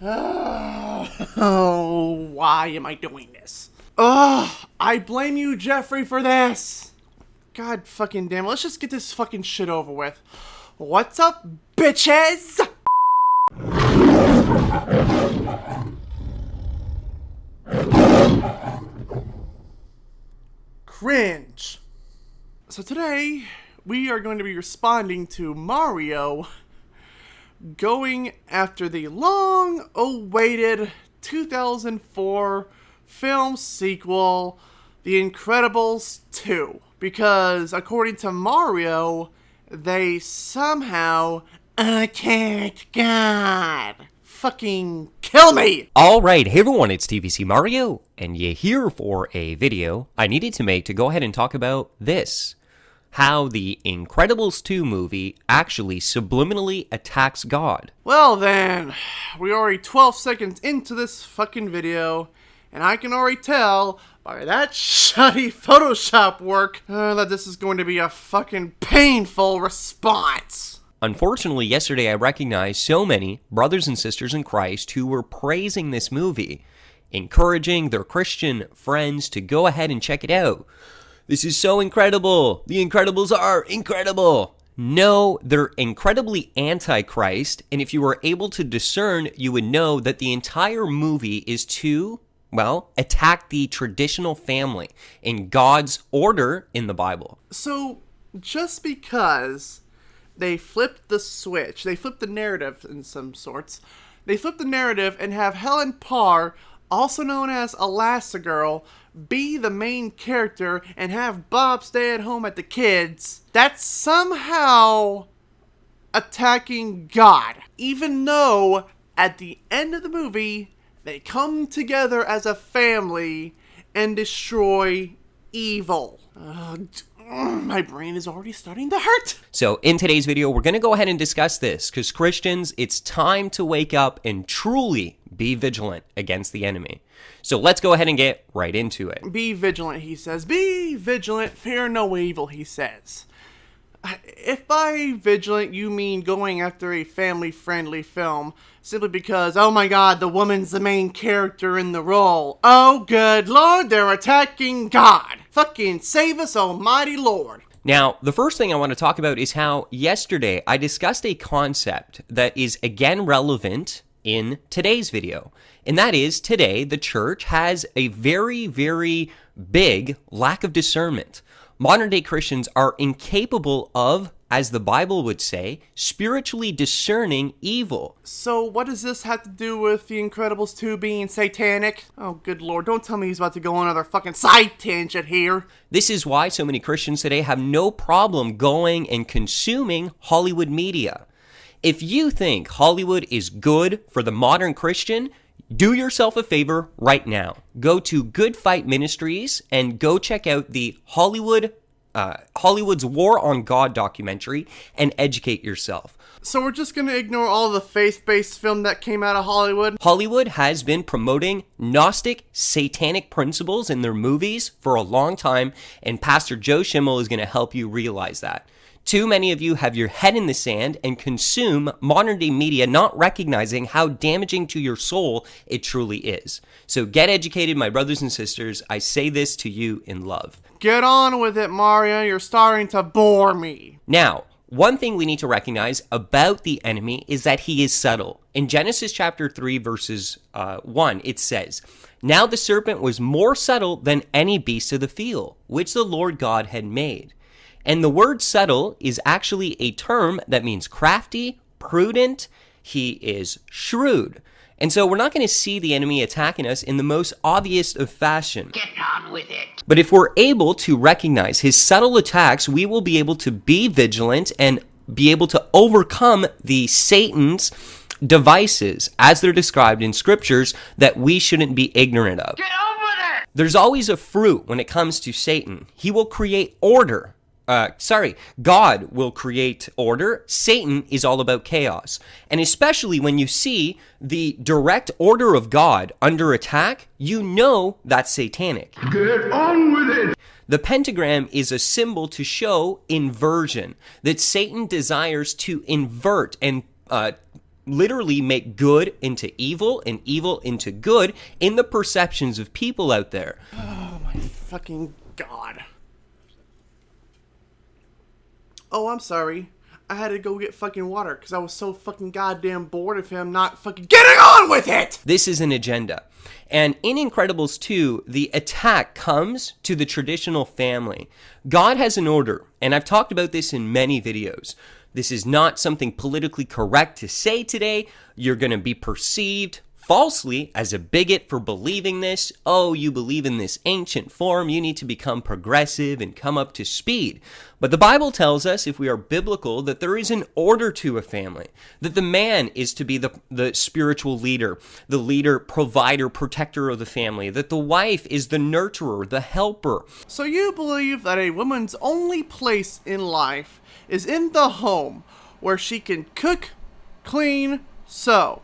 Oh, why am I doing this? I blame you, Jeffrey, for this. God fucking damn it. Let's just get this fucking shit over with. What's up, bitches? Cringe. So today, we are going to be responding to Mario going after the long-awaited 2004 film sequel, The Incredibles 2. Because, according to Mario, they somehow attacked God. Fucking kill me! Alright, hey everyone, it's TVC Mario, and you're here for a video I needed to make to go ahead and talk about this. How the Incredibles 2 movie actually subliminally attacks God. Well then, we're already 12 seconds into this fucking video, and I can already tell by that shoddy Photoshop work that this is going to be a fucking painful response. Unfortunately, yesterday I recognized so many brothers and sisters in Christ who were praising this movie, encouraging their Christian friends to go ahead and check it out. This is so incredible. The Incredibles are incredible. No, they're incredibly anti-Christ, and if you were able to discern, you would know that the entire movie is to, well, attack the traditional family in God's order in the Bible. So, just because they flipped the switch, they flipped the narrative in some sorts, they flipped the narrative and have Helen Parr, also known as Elastigirl, be the main character and have Bob stay at home at the kids, that's somehow attacking God. Even though at the end of the movie, they come together as a family and destroy evil. My brain is already starting to hurt. So in today's video, we're going to go ahead and discuss this because Christians, it's time to wake up and truly be vigilant against the enemy. So let's go ahead and get right into it. Be vigilant, he says. Be vigilant, fear no evil, he says. If by vigilant you mean going after a family-friendly film simply because, oh my god, the woman's the main character in the role. Oh good lord, they're attacking God. Fucking save us, almighty Lord. Now, the first thing I want to talk about is how yesterday I discussed a concept that is again relevant in today's video. And that is, today, the church has a very, very big lack of discernment. Modern day Christians are incapable of, as the Bible would say, spiritually discerning evil. So what does this have to do with The Incredibles 2 being satanic? Oh, good lord, don't tell me he's about to go on another fucking side tangent here. This is why so many Christians today have no problem going and consuming Hollywood media. If you think Hollywood is good for the modern Christian, do yourself a favor right now. Go to Good Fight Ministries and go check out the Hollywood's War on God documentary and educate yourself. So we're just gonna ignore all the faith-based film that came out of Hollywood? Hollywood has been promoting Gnostic, satanic principles in their movies for a long time, and Pastor Joe Schimmel is gonna help you realize that. Too many of you have your head in the sand and consume modern-day media not recognizing how damaging to your soul it truly is. So get educated, my brothers and sisters. I say this to you in love. Get on with it, Mario. You're starting to bore me. Now, one thing we need to recognize about the enemy is that he is subtle. In Genesis chapter 3, verses 1, it says, "Now the serpent was more subtle than any beast of the field, which the Lord God had made." And the word subtle is actually a term that means crafty, prudent. He is shrewd. And so we're not going to see the enemy attacking us in the most obvious of fashion. Get on with it. But if we're able to recognize his subtle attacks, we will be able to be vigilant and be able to overcome the Satan's devices as they're described in scriptures that we shouldn't be ignorant of. Get on with it. There's always a fruit when it comes to Satan. He will create order. God will create order. Satan is all about chaos. And especially when you see the direct order of God under attack, you know that's satanic. Get on with it. The pentagram is a symbol to show inversion, that Satan desires to invert and literally make good into evil and evil into good in the perceptions of people out there. Oh my fucking god. Oh, I'm sorry. I had to go get fucking water because I was so fucking goddamn bored of him not fucking getting on with it! This is an agenda. And in Incredibles 2, the attack comes to the traditional family. God has an order, and I've talked about this in many videos. This is not something politically correct to say today. You're going to be perceived falsely as a bigot for believing this. Oh, you believe in this ancient form. You need to become progressive and come up to speed. But the Bible tells us, if we are biblical, that there is an order to a family, that the man is to be the spiritual leader, the leader, provider, protector of the family, that the wife is the nurturer, the helper. So you believe that a woman's only place in life is in the home, where she can cook, clean, sew.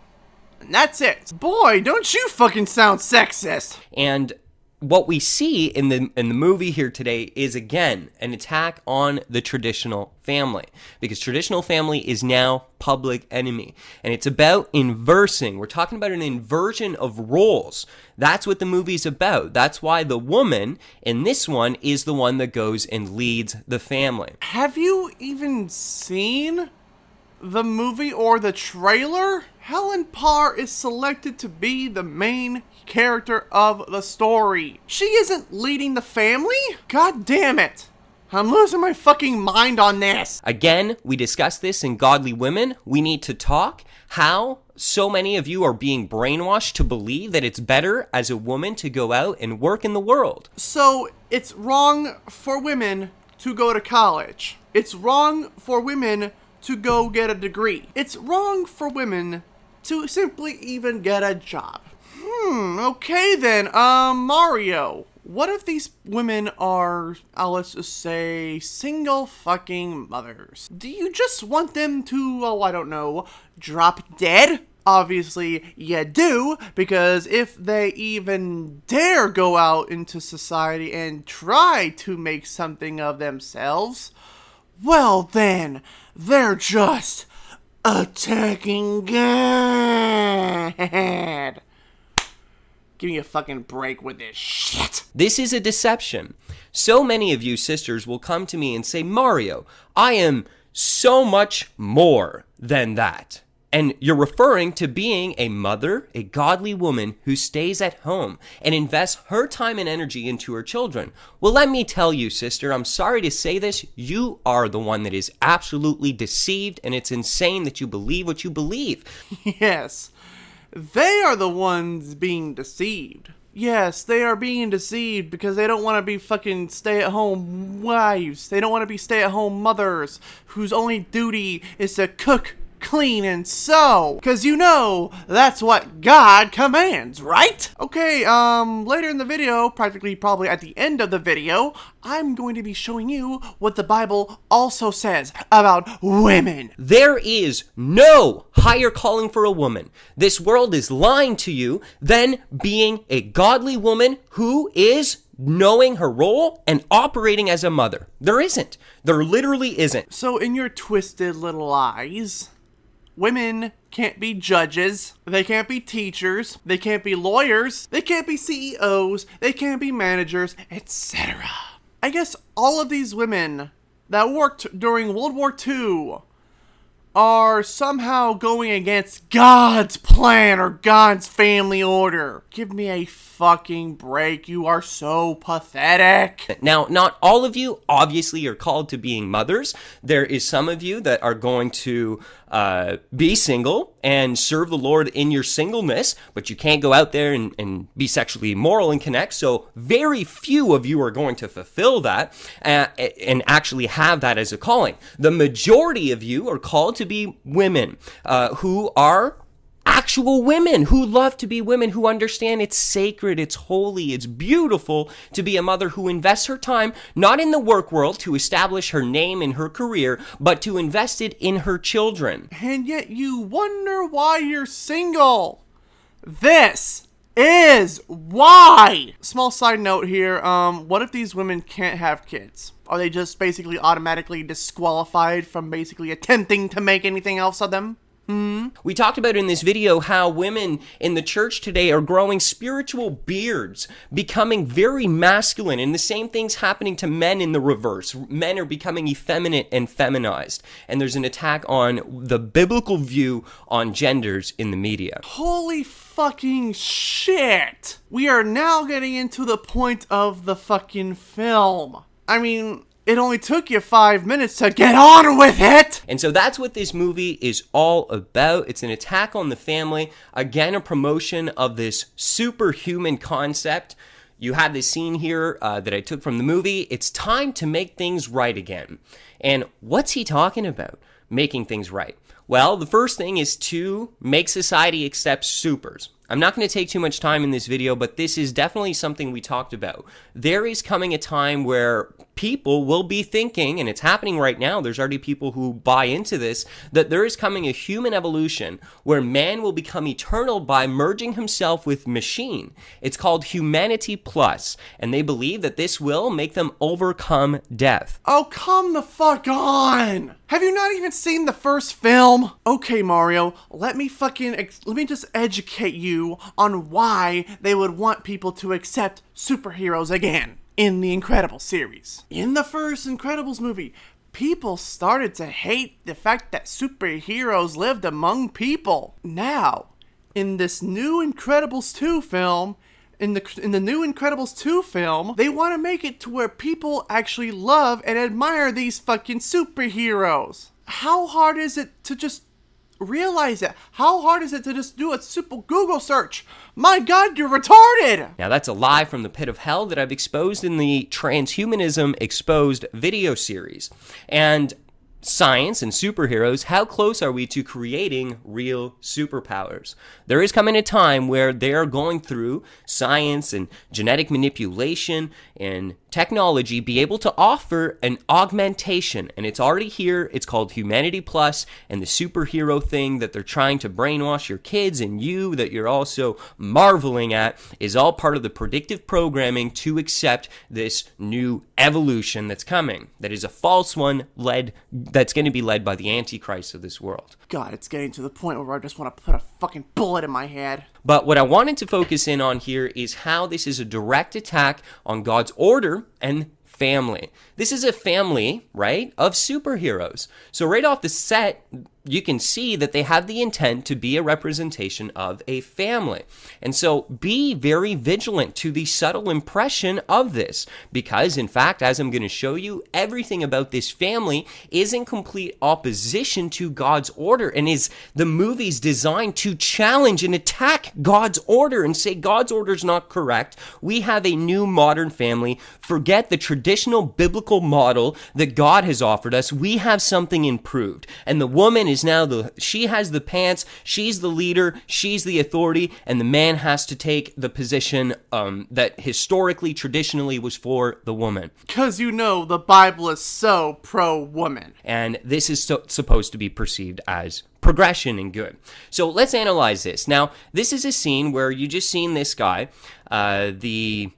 And that's it. Boy, don't you fucking sound sexist. And what we see in the movie here today is, again, an attack on the traditional family, because traditional family is now public enemy, and it's about inversing. We're talking about an inversion of roles. That's what the movie's about. That's why the woman in this one is the one that goes and leads the family. Have you even seen the movie or the trailer? Helen Parr is selected to be the main character of the story. She isn't leading the family? God damn it. I'm losing my fucking mind on this. Again, we discussed this in Godly Women. We need to talk how so many of you are being brainwashed to believe that it's better as a woman to go out and work in the world. So it's wrong for women to go to college. It's wrong for women to go get a degree. It's wrong for women to simply even get a job. Okay then, Mario. What if these women are, let's just say, single fucking mothers? Do you just want them to, I don't know, drop dead? Obviously, you do, because if they even dare go out into society and try to make something of themselves, well then, they're just attacking God. Give me a fucking break with this shit. This is a deception. So many of you sisters will come to me and say, Mario, I am so much more than that. And you're referring to being a mother, a godly woman who stays at home and invests her time and energy into her children. Well, let me tell you, sister, I'm sorry to say this, you are the one that is absolutely deceived, and it's insane that you believe what you believe. Yes, they are the ones being deceived. Yes, they are being deceived because they don't want to be fucking stay-at-home wives. They don't want to be stay-at-home mothers whose only duty is to cook, clean, and sew. Because you know, that's what God commands, right? Okay, later in the video, practically probably at the end of the video, I'm going to be showing you what the Bible also says about women. There is no higher calling for a woman. This world is lying to you than being a godly woman who is knowing her role and operating as a mother. There isn't. There literally isn't. So in your twisted little eyes, women can't be judges, they can't be teachers, they can't be lawyers, they can't be CEOs, they can't be managers, etc. I guess all of these women that worked during World War II are somehow going against God's plan or God's family order. Give me a fucking break. You are so pathetic. Now, not all of you obviously are called to being mothers. There is some of you that are going to be single and serve the Lord in your singleness, but you can't go out there and be sexually immoral and connect. So very few of you are going to fulfill that and actually have that as a calling. The majority of you are called to be women who are actual women, who love to be women, who understand it's sacred, it's holy, it's beautiful to be a mother who invests her time, not in the work world to establish her name and her career, but to invest it in her children. And yet you wonder why you're single. This is why. Small side note here, what if these women can't have kids? Are they just basically automatically disqualified from basically attempting to make anything else of them? We talked about in this video how women in the church today are growing spiritual beards, becoming very masculine, and the same thing's happening to men in the reverse. Men are becoming effeminate and feminized, and there's an attack on the biblical view on genders in the media. Holy fucking shit! We are now getting into the point of the fucking film. I mean, it only took you 5 minutes to get on with it! And so that's what this movie is all about. It's an attack on the family. Again, a promotion of this superhuman concept. You have this scene here that I took from the movie. It's time to make things right again. And what's he talking about? Making things right. Well, the first thing is to make society accept supers. I'm not going to take too much time in this video, but this is definitely something we talked about. There is coming a time where people will be thinking, and it's happening right now, there's already people who buy into this, that there is coming a human evolution where man will become eternal by merging himself with machine. It's called Humanity Plus, and they believe that this will make them overcome death. Oh, come the fuck on! Have you not even seen the first film? Okay, Mario, let me just educate you on why they would want people to accept superheroes again in the Incredibles series. In the first Incredibles movie, people started to hate the fact that superheroes lived among people. Now, in this new Incredibles 2 film, in the new Incredibles 2 film, they want to make it to where people actually love and admire these fucking superheroes. How hard is it to just realize it? How hard is it to just do a simple Google search? My God, you're retarded! Now that's a lie from the pit of hell that I've exposed in the Transhumanism Exposed video series. And science and superheroes, how close are we to creating real superpowers? There is coming a time where they are going through science and genetic manipulation and technology, be able to offer an augmentation, and it's already here. It's called Humanity Plus, and the superhero thing that they're trying to brainwash your kids and you, that you're also marveling at, is all part of the predictive programming to accept this new evolution that's coming, that is a false one that's going to be led by the Antichrist of this world. God, it's getting to the point where I just want to put a fucking bullet in my head. But what I wanted to focus in on here is how this is a direct attack on God's order and family. This is a family, right, of superheroes. So right off the set, you can see that they have the intent to be a representation of a family. And so be very vigilant to the subtle impression of this, because in fact, as I'm going to show you, everything about this family is in complete opposition to God's order, and is the movie's designed to challenge and attack God's order and say God's order is not correct. We have a new modern family. Forget the traditional biblical model that God has offered us. We have something improved. And the woman is now she has the pants, she's the leader, she's the authority, and the man has to take the position that historically, traditionally was for the woman. Because you know the Bible is so pro-woman. And this is supposed to be perceived as progression and good. So let's analyze this. Now, this is a scene where you just seen this guy, the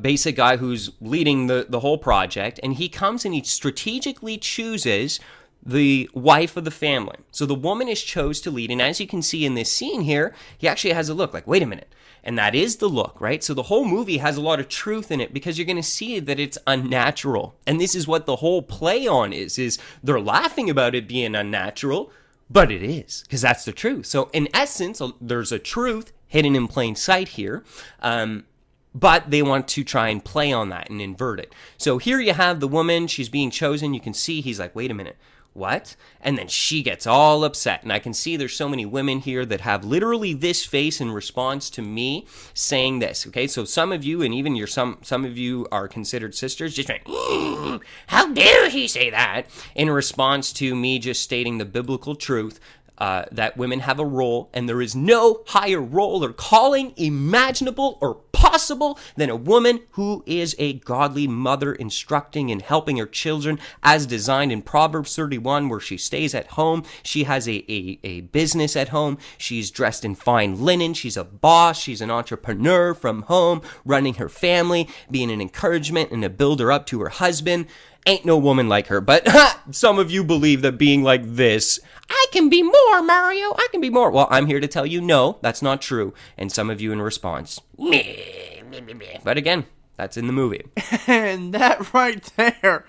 basic guy who's leading the whole project, and he comes and he strategically chooses the wife of the family. So the woman is chose to lead, and as you can see in this scene here, he actually has a look like, wait a minute, and that is the look, right? So the whole movie has a lot of truth in it, because you're going to see that it's unnatural, and this is what the whole play on is they're laughing about it being unnatural, but it is, because that's the truth. So in essence, there's a truth hidden in plain sight here, but they want to try and play on that and invert it. So here you have the woman, she's being chosen. You can see he's like, wait a minute, what? And then she gets all upset. And I can see there's so many women here that have literally this face in response to me saying this, okay? So some of you, and even some of you are considered sisters, just went, how dare he say that? In response to me just stating the biblical truth, that women have a role, and there is no higher role or calling imaginable or possible than a woman who is a godly mother, instructing and helping her children as designed in Proverbs 31, where she stays at home. She has a business at home. She's dressed in fine linen. She's a boss. She's an entrepreneur from home, running her family, being an encouragement and a builder up to her husband. Ain't no woman like her. But some of you believe that being like this, I can be more, Mario. I can be more. Well, I'm here to tell you, no, that's not true. And some of you in response, meh, meh, meh, meh. But again, that's in the movie. And that right there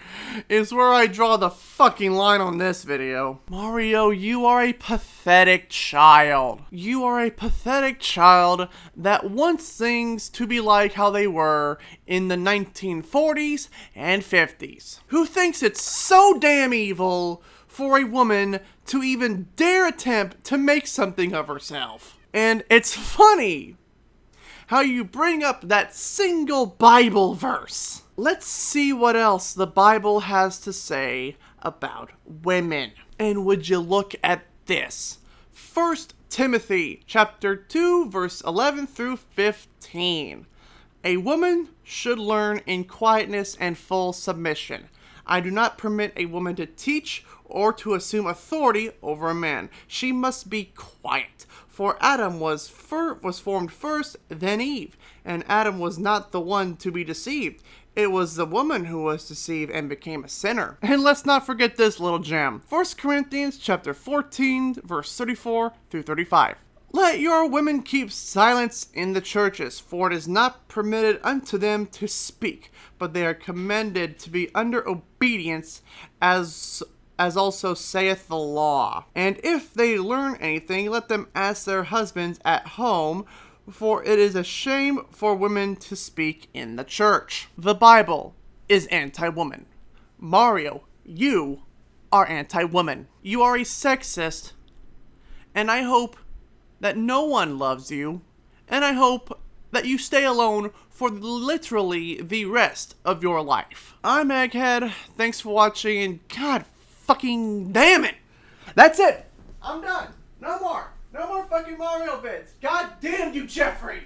is where I draw the fucking line on this video. Mario, you are a pathetic child. You are a pathetic child that wants things to be like how they were in the 1940s and 50s. Who thinks it's so damn evil for a woman to even dare attempt to make something of herself. And it's funny how you bring up that single Bible verse. Let's see what else the Bible has to say about women. And would you look at this? 1 Timothy chapter 2 verse 11 through 15. A woman should learn in quietness and full submission. I do not permit a woman to teach or to assume authority over a man. She must be quiet. For Adam was formed first, then Eve. And Adam was not the one to be deceived. It was the woman who was deceived and became a sinner. And let's not forget this little gem. 1 Corinthians chapter 14, verse 34 through 35. Let your women keep silence in the churches, for it is not permitted unto them to speak, but they are commanded to be under obedience, as also saith the law. And if they learn anything, let them ask their husbands at home, for it is a shame for women to speak in the church. The Bible is anti-woman. Mario, you are anti-woman. You are a sexist, and I hope that no one loves you, and I hope that you stay alone for literally the rest of your life. I'm Egghead, thanks for watching, and God fucking damn it! That's it! I'm done! No more fucking Mario vids! God damn you, Jeffrey!